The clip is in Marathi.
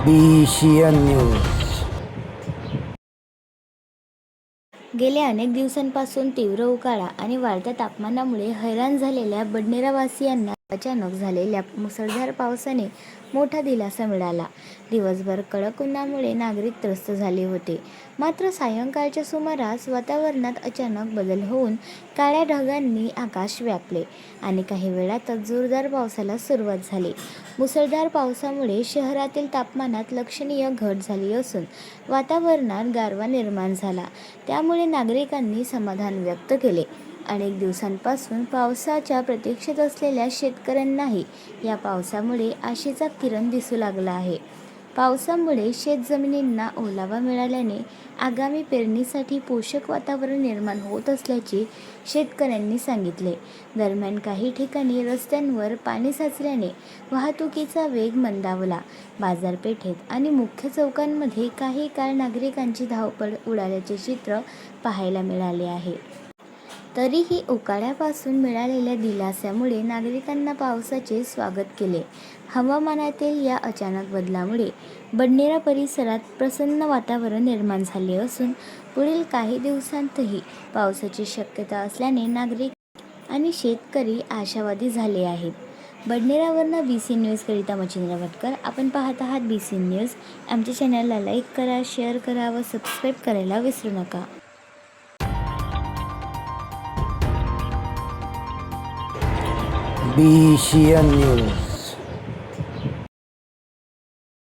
BCN news. गेल्या अनेक दिवसांपासून तीव्र उकाडा आणि वाढत्या तापमानामुळे हैराण झालेल्या बडनेरावासियांना अचानक झालेल्या मुसळधार पावसाने मोठा दिलासा मिळाला. दिवसभर कडक उन्हामुळे नागरिक त्रस्त झाले होते. मात्र सायंकाळच्या सुमारास वातावरणात अचानक बदल होऊन काळ्या ढगांनी आकाश व्यापले आणि काही वेळातच जोरदार पावसाला सुरुवात झाली. मुसळधार पावसामुळे शहरातील तापमानात लक्षणीय घट झाली असून वातावरणात गारवा निर्माण झाला. त्यामुळे नागरिकांनी समाधान व्यक्त केले. अनेक दिवसांपासून पावसाच्या प्रतीक्षेत असलेल्या शेतकऱ्यांनाही या पावसामुळे आशेचा किरण दिसू लागला आहे. पावसामुळे शेतजमिनींना ओलावा मिळाल्याने आगामी पेरणीसाठी पोषक वातावरण निर्माण होत असल्याचे शेतकऱ्यांनी सांगितले. दरम्यान काही ठिकाणी रस्त्यांवर पाणी साचल्याने वाहतुकीचा वेग मंदावला. बाजारपेठेत आणि मुख्य चौकांमध्ये काही काळ नागरिकांची धावपळ उडाल्याचे चित्र पाहायला मिळाले आहे. तरीही उकाड्यापासून मिळालेल्या दिलास्यामुळे नागरिकांना पावसाचे स्वागत केले. हवामानातील या अचानक बदलामुळे बडनेरा परिसरात प्रसन्न वातावरण निर्माण झाले असून पुढील काही दिवसांतही पावसाची शक्यता असल्याने नागरिक आणि शेतकरी आशावादी झाले आहेत. बडनेरावरून BCN न्यूजकरिता मच्छिंद्र भटकर. आपण पाहत आहात BCN न्यूज. आमच्या चॅनलला लाईक करा, शेअर करा व सबस्क्राईब करायला विसरू नका. BCN news.